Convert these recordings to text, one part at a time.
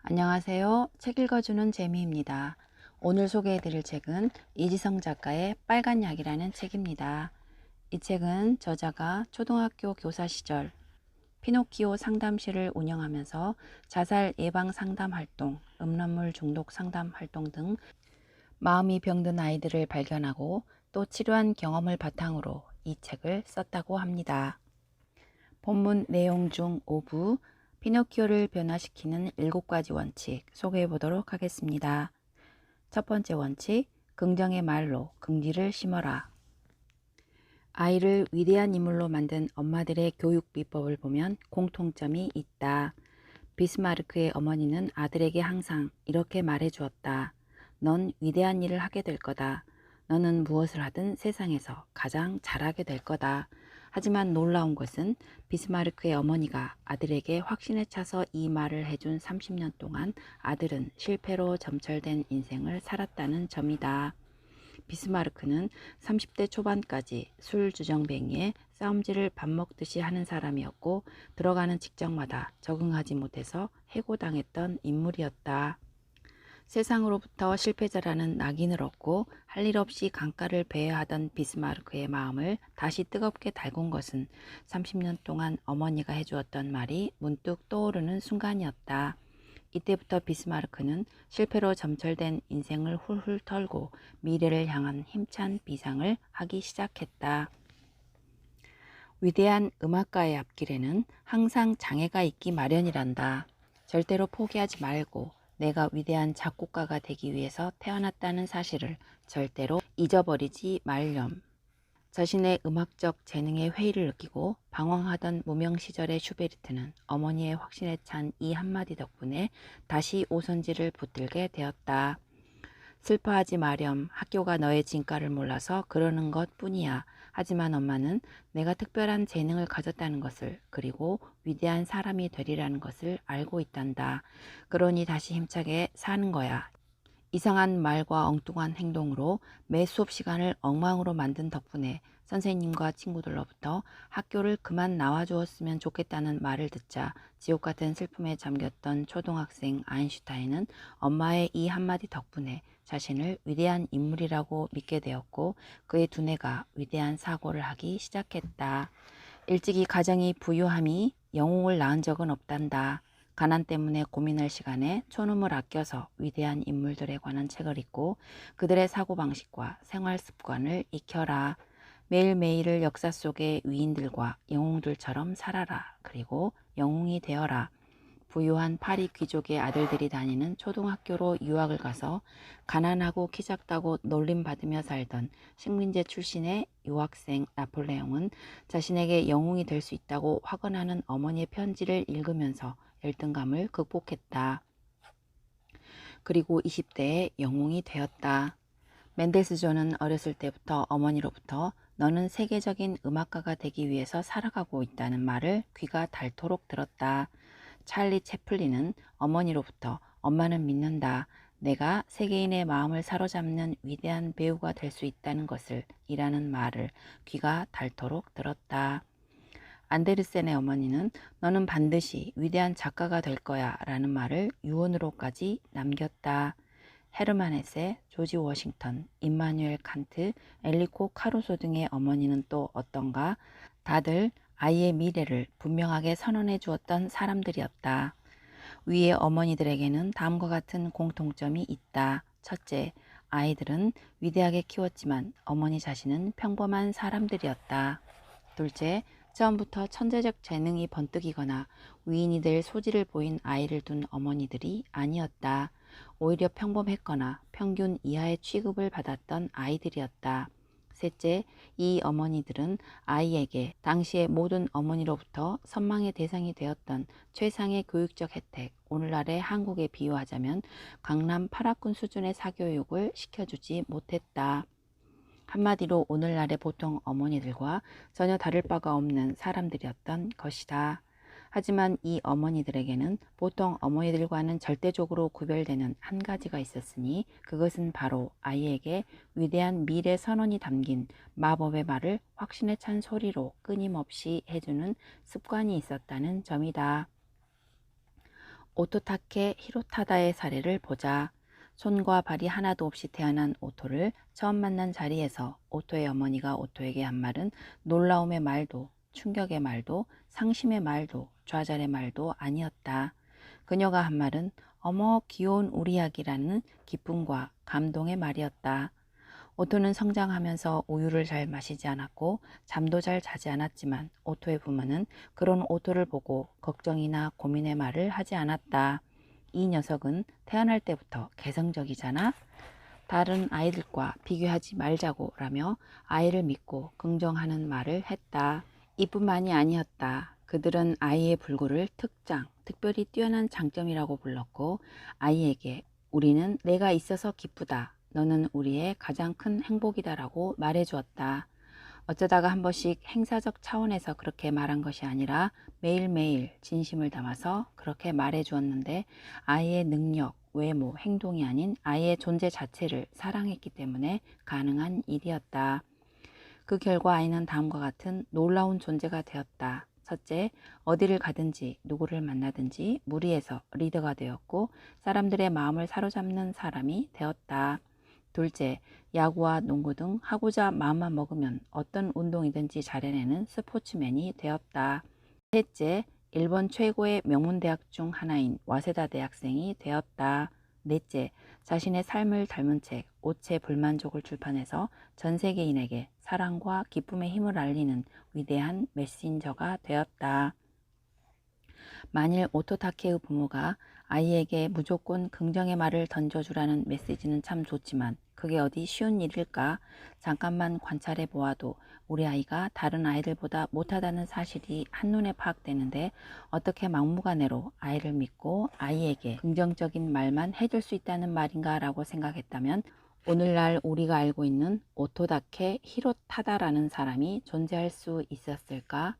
안녕하세요. 책 읽어주는 재미입니다. 오늘 소개해드릴 책은 이지성 작가의 빨간 약이라는 책입니다. 이 책은 저자가 초등학교 교사 시절 피노키오 상담실을 운영하면서 자살 예방 상담 활동, 음란물 중독 상담 활동 등 마음이 병든 아이들을 발견하고 또 치료한 경험을 바탕으로 이 책을 썼다고 합니다. 본문 내용 중 5부 피노키오를 변화시키는 7가지 원칙 소개해 보도록 하겠습니다. 첫 번째 원칙, 긍정의 말로 긍지를 심어라. 아이를 위대한 인물로 만든 엄마들의 교육 비법을 보면 공통점이 있다. 비스마르크의 어머니는 아들에게 항상 이렇게 말해 주었다. 넌 위대한 일을 하게 될 거다. 너는 무엇을 하든 세상에서 가장 잘하게 될 거다. 하지만 놀라운 것은 비스마르크의 어머니가 아들에게 확신에 차서 이 말을 해준 30년 동안 아들은 실패로 점철된 인생을 살았다는 점이다. 비스마르크는 30대 초반까지 술주정뱅이에 싸움질을 밥 먹듯이 하는 사람이었고 들어가는 직장마다 적응하지 못해서 해고당했던 인물이었다. 세상으로부터 실패자라는 낙인을 얻고 할 일 없이 강가를 배회하던 비스마르크의 마음을 다시 뜨겁게 달군 것은 30년 동안 어머니가 해주었던 말이 문득 떠오르는 순간이었다. 이때부터 비스마르크는 실패로 점철된 인생을 훌훌 털고 미래를 향한 힘찬 비상을 하기 시작했다. 위대한 음악가의 앞길에는 항상 장애가 있기 마련이란다. 절대로 포기하지 말고 내가 위대한 작곡가가 되기 위해서 태어났다는 사실을 절대로 잊어버리지 말렴. 자신의 음악적 재능에 회의를 느끼고 방황하던 무명 시절의 슈베르트는 어머니의 확신에 찬 이 한마디 덕분에 다시 오선지를 붙들게 되었다. 슬퍼하지 마렴. 학교가 너의 진가를 몰라서 그러는 것 뿐이야. 하지만 엄마는 내가 특별한 재능을 가졌다는 것을, 그리고 위대한 사람이 되리라는 것을 알고 있단다. 그러니 다시 힘차게 사는 거야. 이상한 말과 엉뚱한 행동으로 매 수업 시간을 엉망으로 만든 덕분에 선생님과 친구들로부터 학교를 그만 나와주었으면 좋겠다는 말을 듣자 지옥 같은 슬픔에 잠겼던 초등학생 아인슈타인은 엄마의 이 한마디 덕분에 자신을 위대한 인물이라고 믿게 되었고 그의 두뇌가 위대한 사고를 하기 시작했다. 일찍이 가정이 부유함이 영웅을 낳은 적은 없단다. 가난 때문에 고민할 시간에 촌음을 아껴서 위대한 인물들에 관한 책을 읽고 그들의 사고방식과 생활 습관을 익혀라. 매일매일을 역사 속의 위인들과 영웅들처럼 살아라. 그리고 영웅이 되어라. 부유한 파리 귀족의 아들들이 다니는 초등학교로 유학을 가서 가난하고 키 작다고 놀림받으며 살던 식민지 출신의 유학생 나폴레옹은 자신에게 영웅이 될 수 있다고 확언하는 어머니의 편지를 읽으면서 열등감을 극복했다. 그리고 20대에 영웅이 되었다. 멘델스존은 어렸을 때부터 어머니로부터 너는 세계적인 음악가가 되기 위해서 살아가고 있다는 말을 귀가 닳도록 들었다. 찰리 채플린은 어머니로부터 엄마는 믿는다. 내가 세계인의 마음을 사로잡는 위대한 배우가 될 수 있다는 것을 이라는 말을 귀가 닳도록 들었다. 안데르센의 어머니는 너는 반드시 위대한 작가가 될 거야 라는 말을 유언으로까지 남겼다. 헤르만 헤세, 조지 워싱턴, 임마누엘 칸트, 엘리코 카루소 등의 어머니는 또 어떤가? 다들 아이의 미래를 분명하게 선언해 주었던 사람들이었다. 위의 어머니들에게는 다음과 같은 공통점이 있다. 첫째, 아이들은 위대하게 키웠지만 어머니 자신은 평범한 사람들이었다. 둘째, 처음부터 천재적 재능이 번뜩이거나 위인이 될 소질을 보인 아이를 둔 어머니들이 아니었다. 오히려 평범했거나 평균 이하의 취급을 받았던 아이들이었다. 셋째, 이 어머니들은 아이에게 당시의 모든 어머니로부터 선망의 대상이 되었던 최상의 교육적 혜택, 오늘날의 한국에 비유하자면 강남 8학군 수준의 사교육을 시켜주지 못했다. 한마디로 오늘날의 보통 어머니들과 전혀 다를 바가 없는 사람들이었던 것이다. 하지만 이 어머니들에게는 보통 어머니들과는 절대적으로 구별되는 한 가지가 있었으니 그것은 바로 아이에게 위대한 미래 선언이 담긴 마법의 말을 확신에 찬 소리로 끊임없이 해주는 습관이 있었다는 점이다. 오토타케 히로타다의 사례를 보자. 손과 발이 하나도 없이 태어난 오토를 처음 만난 자리에서 오토의 어머니가 오토에게 한 말은 놀라움의 말도 충격의 말도 상심의 말도 좌절의 말도 아니었다. 그녀가 한 말은 어머 귀여운 우리 아기라는 기쁨과 감동의 말이었다. 오토는 성장하면서 우유를 잘 마시지 않았고 잠도 잘 자지 않았지만 오토의 부모는 그런 오토를 보고 걱정이나 고민의 말을 하지 않았다. 이 녀석은 태어날 때부터 개성적이잖아. 다른 아이들과 비교하지 말자고 라며 아이를 믿고 긍정하는 말을 했다. 이뿐만이 아니었다. 그들은 아이의 불구를 특장, 특별히 뛰어난 장점이라고 불렀고 아이에게 우리는 내가 있어서 기쁘다. 너는 우리의 가장 큰 행복이다라고 말해주었다. 어쩌다가 한 번씩 행사적 차원에서 그렇게 말한 것이 아니라 매일매일 진심을 담아서 그렇게 말해주었는데 아이의 능력, 외모, 행동이 아닌 아이의 존재 자체를 사랑했기 때문에 가능한 일이었다. 그 결과 아이는 다음과 같은 놀라운 존재가 되었다. 첫째, 어디를 가든지 누구를 만나든지 무리해서 리더가 되었고 사람들의 마음을 사로잡는 사람이 되었다. 둘째, 야구와 농구 등 하고자 마음만 먹으면 어떤 운동이든지 잘해내는 스포츠맨이 되었다. 셋째, 일본 최고의 명문대학 중 하나인 와세다 대학생이 되었다. 넷째, 자신의 삶을 닮은 책 오체 불만족을 출판해서 전 세계인에게 사랑과 기쁨의 힘을 알리는 위대한 메신저가 되었다. 만일 오토타케의 부모가 아이에게 무조건 긍정의 말을 던져주라는 메시지는 참 좋지만 그게 어디 쉬운 일일까? 잠깐만 관찰해 보아도 우리 아이가 다른 아이들보다 못하다는 사실이 한눈에 파악되는데 어떻게 막무가내로 아이를 믿고 아이에게 긍정적인 말만 해줄 수 있다는 말인가 라고 생각했다면 오늘날 우리가 알고 있는 오토다케 히로타다라는 사람이 존재할 수 있었을까?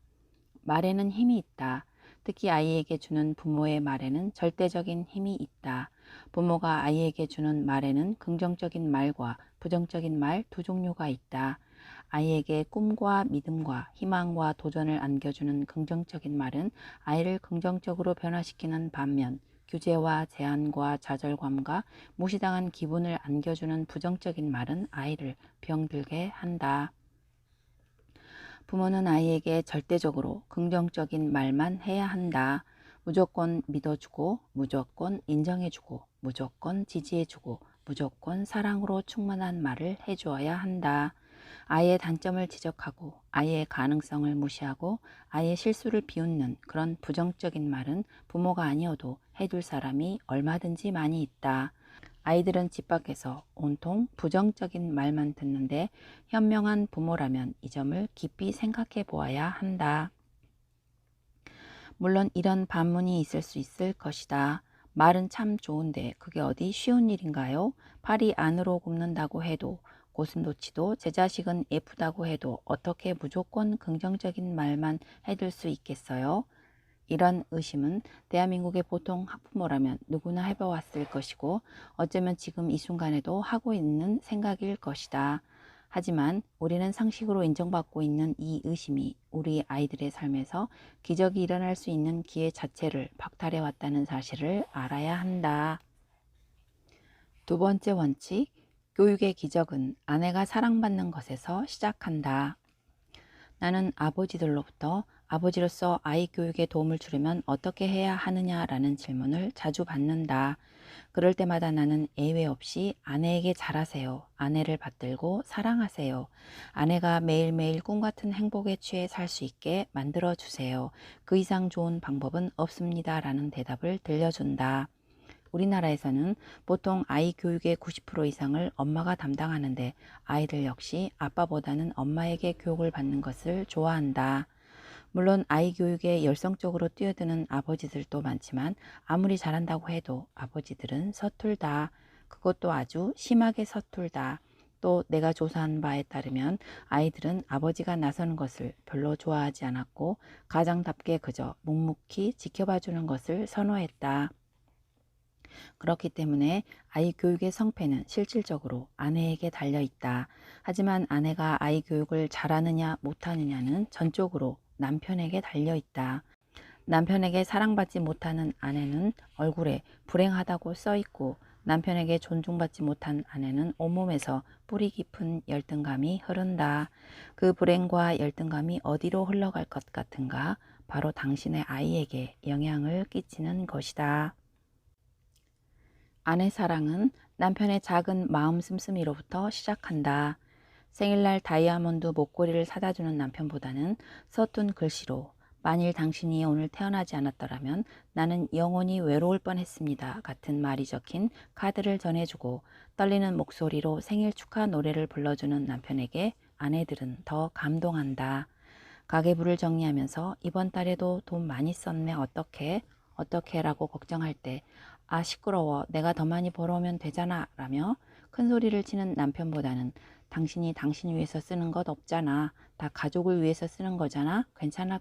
말에는 힘이 있다. 특히 아이에게 주는 부모의 말에는 절대적인 힘이 있다. 부모가 아이에게 주는 말에는 긍정적인 말과 부정적인 말 두 종류가 있다. 아이에게 꿈과 믿음과 희망과 도전을 안겨주는 긍정적인 말은 아이를 긍정적으로 변화시키는 반면 규제와 제한과 좌절감과 무시당한 기분을 안겨주는 부정적인 말은 아이를 병들게 한다. 부모는 아이에게 절대적으로 긍정적인 말만 해야 한다. 무조건 믿어주고, 무조건 인정해주고, 무조건 지지해주고, 무조건 사랑으로 충만한 말을 해주어야 한다. 아이의 단점을 지적하고, 아이의 가능성을 무시하고, 아이의 실수를 비웃는 그런 부정적인 말은 부모가 아니어도 해줄 사람이 얼마든지 많이 있다. 아이들은 집 밖에서 온통 부정적인 말만 듣는데 현명한 부모라면 이 점을 깊이 생각해 보아야 한다. 물론 이런 반문이 있을 수 있을 것이다. 말은 참 좋은데 그게 어디 쉬운 일인가요? 팔이 안으로 굽는다고 해도 고슴도치도 제 자식은 예쁘다고 해도 어떻게 무조건 긍정적인 말만 해줄 수 있겠어요? 이런 의심은 대한민국의 보통 학부모라면 누구나 해봐왔을 것이고 어쩌면 지금 이 순간에도 하고 있는 생각일 것이다. 하지만 우리는 상식으로 인정받고 있는 이 의심이 우리 아이들의 삶에서 기적이 일어날 수 있는 기회 자체를 박탈해왔다는 사실을 알아야 한다. 두 번째 원칙, 교육의 기적은 아내가 사랑받는 것에서 시작한다. 나는 아버지들로부터 아버지로서 아이 교육에 도움을 주려면 어떻게 해야 하느냐라는 질문을 자주 받는다. 그럴 때마다 나는 예외 없이 아내에게 잘하세요. 아내를 받들고 사랑하세요. 아내가 매일매일 꿈같은 행복에 취해 살 수 있게 만들어주세요. 그 이상 좋은 방법은 없습니다. 라는 대답을 들려준다. 우리나라에서는 보통 아이 교육의 90% 이상을 엄마가 담당하는데 아이들 역시 아빠보다는 엄마에게 교육을 받는 것을 좋아한다. 물론 아이 교육에 열성적으로 뛰어드는 아버지들도 많지만 아무리 잘한다고 해도 아버지들은 서툴다. 그것도 아주 심하게 서툴다. 또 내가 조사한 바에 따르면 아이들은 아버지가 나서는 것을 별로 좋아하지 않았고 가장답게 그저 묵묵히 지켜봐주는 것을 선호했다. 그렇기 때문에 아이 교육의 성패는 실질적으로 아내에게 달려 있다. 하지만 아내가 아이 교육을 잘하느냐 못하느냐는 전적으로 남편에게 달려 있다. 남편에게 사랑받지 못하는 아내는 얼굴에 불행하다고 써있고 남편에게 존중받지 못한 아내는 온몸에서 뿌리 깊은 열등감이 흐른다. 그 불행과 열등감이 어디로 흘러갈 것 같은가? 바로 당신의 아이에게 영향을 끼치는 것이다. 아내 사랑은 남편의 작은 마음 씀씀이로부터 시작한다. 생일날 다이아몬드 목걸이를 사다주는 남편보다는 서툰 글씨로 만일 당신이 오늘 태어나지 않았더라면 나는 영원히 외로울 뻔했습니다 같은 말이 적힌 카드를 전해주고 떨리는 목소리로 생일 축하 노래를 불러주는 남편에게 아내들은 더 감동한다. 가계부를 정리하면서 이번 달에도 돈 많이 썼네 어떻게 라고 걱정할 때 아 시끄러워 내가 더 많이 벌어오면 되잖아 라며 큰 소리를 치는 남편보다는 당신이 당신 위해서 쓰는 것 없잖아. 다 가족을 위해서 쓰는 거잖아. 괜찮아.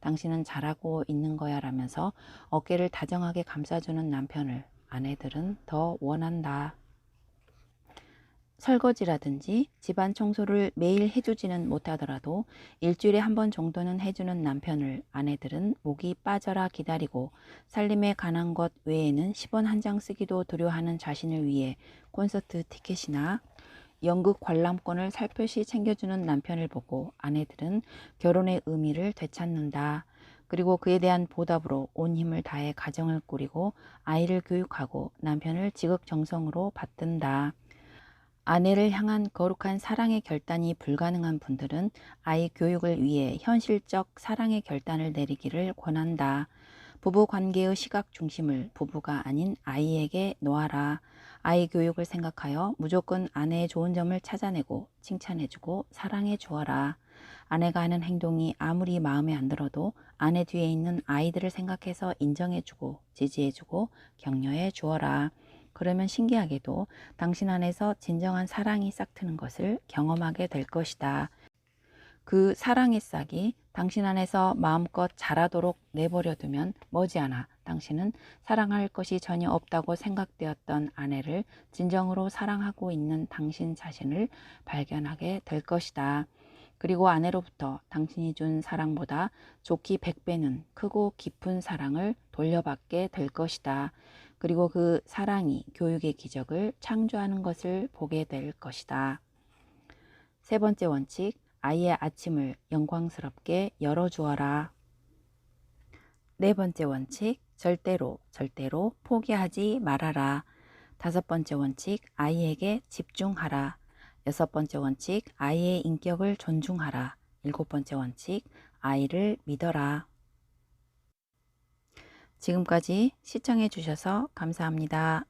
당신은 잘하고 있는 거야 라면서 어깨를 다정하게 감싸주는 남편을 아내들은 더 원한다. 설거지라든지 집안 청소를 매일 해주지는 못하더라도 일주일에 한 번 정도는 해주는 남편을 아내들은 목이 빠져라 기다리고 살림에 관한 것 외에는 10원 한 장 쓰기도 두려워하는 자신을 위해 콘서트 티켓이나 연극 관람권을 살펴시 챙겨주는 남편을 보고 아내들은 결혼의 의미를 되찾는다. 그리고 그에 대한 보답으로 온 힘을 다해 가정을 꾸리고 아이를 교육하고 남편을 지극정성으로 받든다. 아내를 향한 거룩한 사랑의 결단이 불가능한 분들은 아이 교육을 위해 현실적 사랑의 결단을 내리기를 권한다. 부부 관계의 시각 중심을 부부가 아닌 아이에게 놓아라. 아이 교육을 생각하여 무조건 아내의 좋은 점을 찾아내고 칭찬해주고 사랑해 주어라. 아내가 하는 행동이 아무리 마음에 안 들어도 아내 뒤에 있는 아이들을 생각해서 인정해주고 지지해주고 격려해 주어라. 그러면 신기하게도 당신 안에서 진정한 사랑이 싹트는 것을 경험하게 될 것이다. 그 사랑의 싹이 당신 안에서 마음껏 자라도록 내버려 두면 머지않아 당신은 사랑할 것이 전혀 없다고 생각되었던 아내를 진정으로 사랑하고 있는 당신 자신을 발견하게 될 것이다. 그리고 아내로부터 당신이 준 사랑보다 좋기 100배는 크고 깊은 사랑을 돌려받게 될 것이다. 그리고 그 사랑이 교육의 기적을 창조하는 것을 보게 될 것이다. 세 번째 원칙, 아이의 아침을 영광스럽게 열어주어라. 네 번째 원칙, 절대로 포기하지 말아라. 다섯 번째 원칙, 아이에게 집중하라. 여섯 번째 원칙, 아이의 인격을 존중하라. 일곱 번째 원칙, 아이를 믿어라. 지금까지 시청해 주셔서 감사합니다.